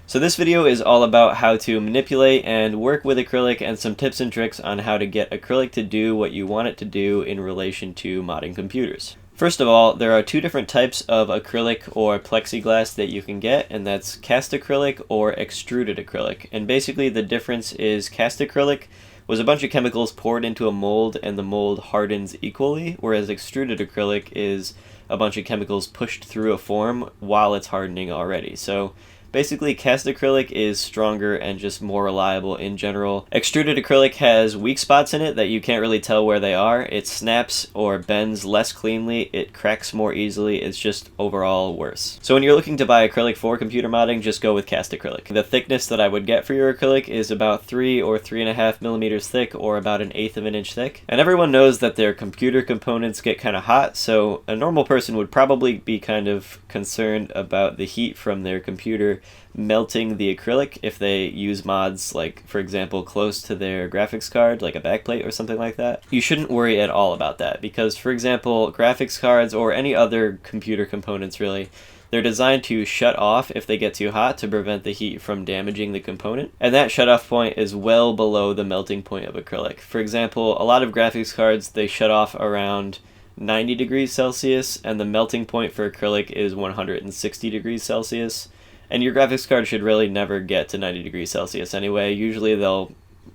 So this video is all about how to manipulate and work with acrylic and some tips and tricks on how to get acrylic to do what you want it to do in relation to modding computers. First of all, there are two different types of acrylic or plexiglass that you can get, and that's cast acrylic or extruded acrylic. And basically the difference is cast acrylic was a bunch of chemicals poured into a mold and the mold hardens equally, whereas extruded acrylic is a bunch of chemicals pushed through a form while it's hardening already. So basically, cast acrylic is stronger and just more reliable in general. Extruded acrylic has weak spots in it that you can't really tell where they are. It snaps or bends less cleanly, it cracks more easily, it's just overall worse. So when you're looking to buy acrylic for computer modding, just go with cast acrylic. The thickness that I would get for your acrylic is about 3 or 3.5 millimeters thick, or about 1/8 of an inch thick. And everyone knows that their computer components get kind of hot, so a normal person would probably be kind of concerned about the heat from their computer melting the acrylic if they use mods like, for example, close to their graphics card, like a backplate or something like that. You shouldn't worry at all about that because, for example, graphics cards or any other computer components really, they're designed to shut off if they get too hot to prevent the heat from damaging the component. And that shut-off point is well below the melting point of acrylic. For example, a lot of graphics cards, they shut off around 90 degrees Celsius, and the melting point for acrylic is 160 degrees Celsius. And your graphics card should really never get to 90 degrees Celsius anyway. Usually they'll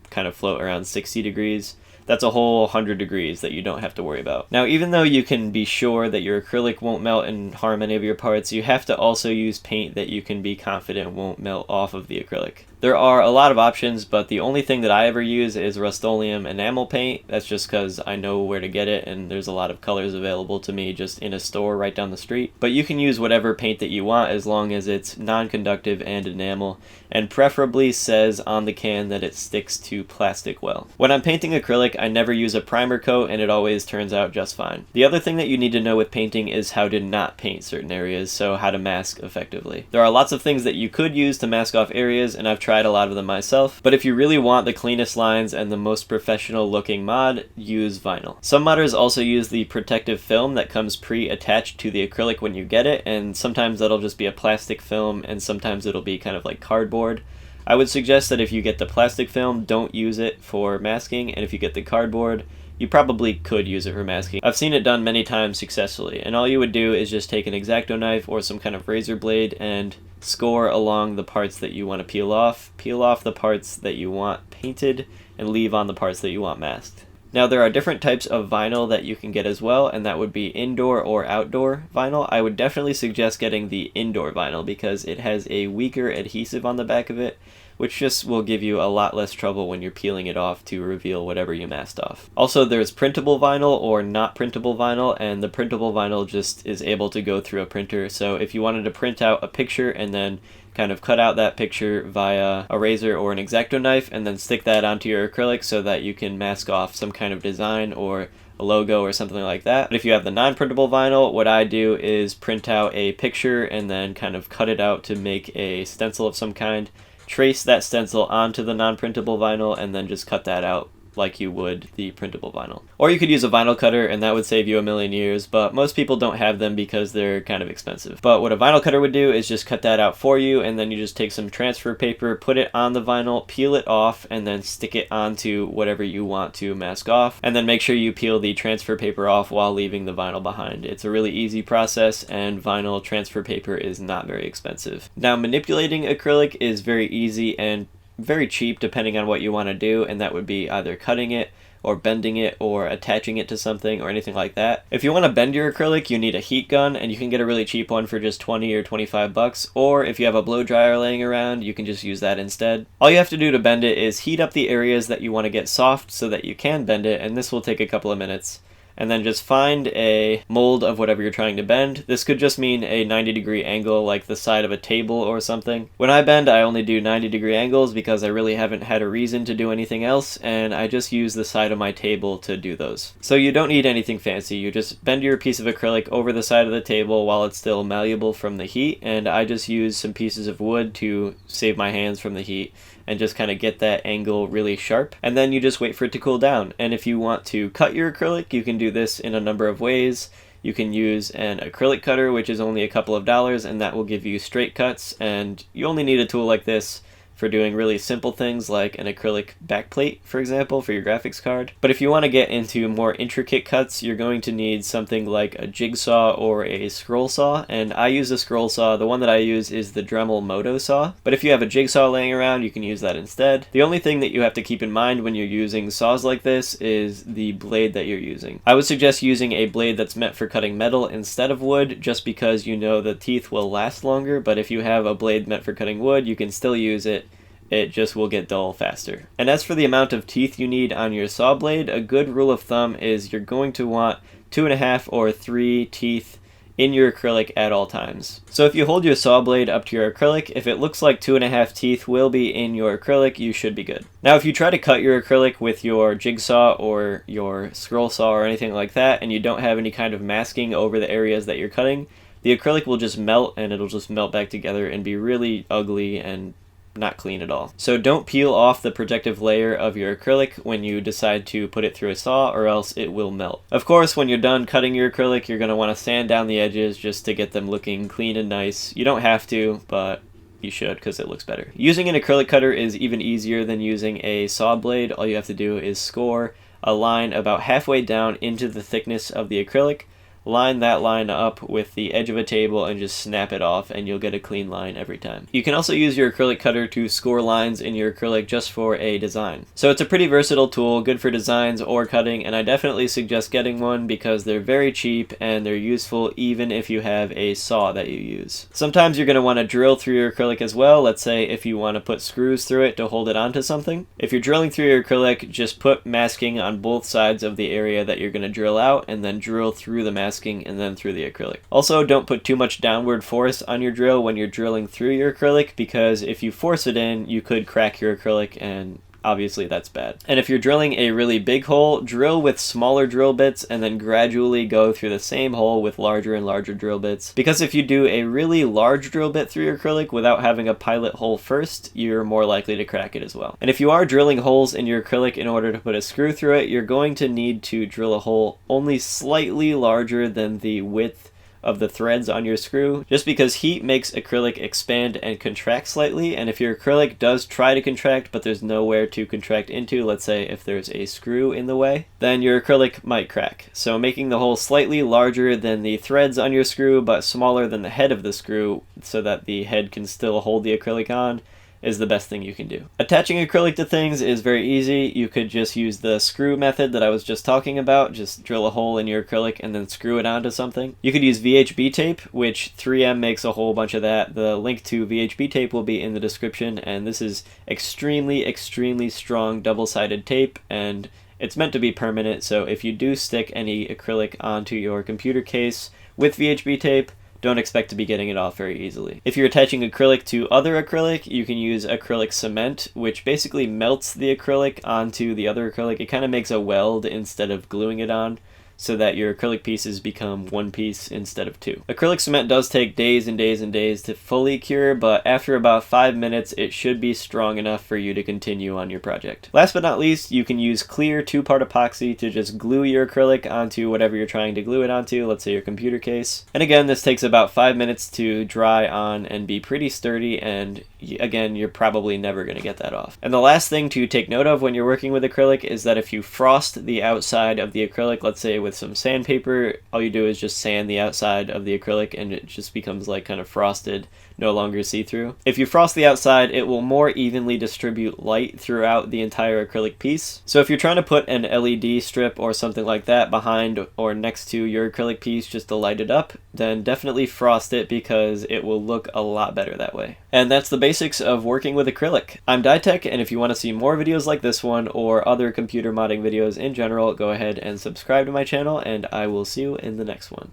kind of float around 60 degrees. That's a whole 100 degrees that you don't have to worry about. Now, even though you can be sure that your acrylic won't melt and harm any of your parts, you have to also use paint that you can be confident won't melt off of the acrylic. There are a lot of options, but the only thing that I ever use is Rust-Oleum enamel paint. That's just because I know where to get it, and there's a lot of colors available to me just in a store right down the street. But you can use whatever paint that you want as long as it's non-conductive and enamel, and preferably says on the can that it sticks to plastic well. When I'm painting acrylic, I never use a primer coat, and it always turns out just fine. The other thing that you need to know with painting is how to not paint certain areas, so how to mask effectively. There are lots of things that you could use to mask off areas, and I've tried a lot of them myself, but if you really want the cleanest lines and the most professional looking mod, use vinyl. Some modders also use the protective film that comes pre-attached to the acrylic when you get it, and sometimes that'll just be a plastic film and sometimes it'll be kind of like cardboard. I would suggest that if you get the plastic film, don't use it for masking, and if you get the cardboard, you probably could use it for masking. I've seen it done many times successfully, and all you would do is just take an X-Acto knife or some kind of razor blade and score along the parts that you want to peel off the parts that you want painted, and leave on the parts that you want masked. Now, there are different types of vinyl that you can get as well, and that would be indoor or outdoor vinyl. I would definitely suggest getting the indoor vinyl because it has a weaker adhesive on the back of it, which just will give you a lot less trouble when you're peeling it off to reveal whatever you masked off. Also, there's printable vinyl or not printable vinyl, and the printable vinyl just is able to go through a printer. So if you wanted to print out a picture and then kind of cut out that picture via a razor or an X-Acto knife and then stick that onto your acrylic so that you can mask off some kind of design or a logo or something like that. But if you have the non-printable vinyl, what I do is print out a picture and then kind of cut it out to make a stencil of some kind, trace that stencil onto the non-printable vinyl, and then just cut that out like you would the printable vinyl. Or you could use a vinyl cutter, and that would save you a million years, but most people don't have them because they're kind of expensive. But what a vinyl cutter would do is just cut that out for you, and then you just take some transfer paper, put it on the vinyl, peel it off, and then stick it onto whatever you want to mask off, and then make sure you peel the transfer paper off while leaving the vinyl behind. It's a really easy process, and vinyl transfer paper is not very expensive. Now, manipulating acrylic is very easy and very cheap depending on what you want to do, and that would be either cutting it or bending it or attaching it to something or anything like that. If you want to bend your acrylic, you need a heat gun, and you can get a really cheap one for just 20 or 25 bucks, or if you have a blow dryer laying around, you can just use that instead. All you have to do to bend it is heat up the areas that you want to get soft so that you can bend it, and this will take a couple of minutes. And then just find a mold of whatever you're trying to bend. This could just mean a 90-degree angle, like the side of a table or something. When I bend, I only do 90-degree angles because I really haven't had a reason to do anything else, and I just use the side of my table to do those. So you don't need anything fancy. You just bend your piece of acrylic over the side of the table while it's still malleable from the heat, and I just use some pieces of wood to save my hands from the heat and just kind of get that angle really sharp, and then you just wait for it to cool down. And if you want to cut your acrylic, you can do this in a number of ways. You can use an acrylic cutter, which is only a couple of dollars, and that will give you straight cuts, and you only need a tool like this for doing really simple things like an acrylic backplate, for example, for your graphics card. But if you want to get into more intricate cuts, you're going to need something like a jigsaw or a scroll saw, and I use a scroll saw. The one that I use is the Dremel Moto saw, but if you have a jigsaw laying around, you can use that instead. The only thing that you have to keep in mind when you're using saws like this is the blade that you're using. I would suggest using a blade that's meant for cutting metal instead of wood, just because you know the teeth will last longer, but if you have a blade meant for cutting wood, you can still use it. It just will get dull faster. And as for the amount of teeth you need on your saw blade, a good rule of thumb is you're going to want 2.5 or 3 teeth in your acrylic at all times. So if you hold your saw blade up to your acrylic, if it looks like 2.5 teeth will be in your acrylic, you should be good. Now if you try to cut your acrylic with your jigsaw or your scroll saw or anything like that, and you don't have any kind of masking over the areas that you're cutting, the acrylic will just melt, and it'll just melt back together and be really ugly and not clean at all. So don't peel off the protective layer of your acrylic when you decide to put it through a saw, or else it will melt. Of course, when you're done cutting your acrylic, you're going to want to sand down the edges just to get them looking clean and nice. You don't have to, but you should, because it looks better. Using an acrylic cutter is even easier than using a saw blade. All you have to do is score a line about halfway down into the thickness of the acrylic, line that line up with the edge of a table and just snap it off, and you'll get a clean line every time. You can also use your acrylic cutter to score lines in your acrylic just for a design. So it's a pretty versatile tool, good for designs or cutting, and I definitely suggest getting one because they're very cheap and they're useful even if you have a saw that you use. Sometimes you're going to want to drill through your acrylic as well. Let's say if you want to put screws through it to hold it onto something. If you're drilling through your acrylic, just put masking on both sides of the area that you're going to drill out, and then drill through the masking and then through the acrylic. Also, don't put too much downward force on your drill when you're drilling through your acrylic, because if you force it in, you could crack your acrylic, and obviously that's bad. And if you're drilling a really big hole, drill with smaller drill bits and then gradually go through the same hole with larger and larger drill bits. Because if you do a really large drill bit through your acrylic without having a pilot hole first, you're more likely to crack it as well. And if you are drilling holes in your acrylic in order to put a screw through it, you're going to need to drill a hole only slightly larger than the width of the threads on your screw, just because heat makes acrylic expand and contract slightly, and if your acrylic does try to contract but there's nowhere to contract into, let's say if there's a screw in the way, then your acrylic might crack. So making the hole slightly larger than the threads on your screw but smaller than the head of the screw so that the head can still hold the acrylic on is the best thing you can do. Attaching acrylic to things is very easy. You could just use the screw method that I was just talking about. Just drill a hole in your acrylic and then screw it onto something. You could use VHB tape, which 3M makes a whole bunch of that. The link to VHB tape will be in the description, and this is extremely, extremely strong double-sided tape, and it's meant to be permanent, so if you do stick any acrylic onto your computer case with VHB tape, don't expect to be getting it off very easily. If you're attaching acrylic to other acrylic, you can use acrylic cement, which basically melts the acrylic onto the other acrylic. It kind of makes a weld instead of gluing it on, so that your acrylic pieces become one piece instead of two. Acrylic cement does take days and days and days to fully cure, but after about 5 minutes, it should be strong enough for you to continue on your project. Last but not least, you can use clear 2-part epoxy to just glue your acrylic onto whatever you're trying to glue it onto, let's say your computer case. And again, this takes about 5 minutes to dry on and be pretty sturdy, and again, you're probably never going to get that off. And the last thing to take note of when you're working with acrylic is that if you frost the outside of the acrylic, let's say with some sandpaper, all you do is just sand the outside of the acrylic and it just becomes like kind of frosted, no longer see-through. If you frost the outside, it will more evenly distribute light throughout the entire acrylic piece. So if you're trying to put an LED strip or something like that behind or next to your acrylic piece just to light it up, then definitely frost it because it will look a lot better that way. And that's the basics of working with acrylic. I'm Dietec, and if you want to see more videos like this one or other computer modding videos in general, go ahead and subscribe to my channel, and I will see you in the next one.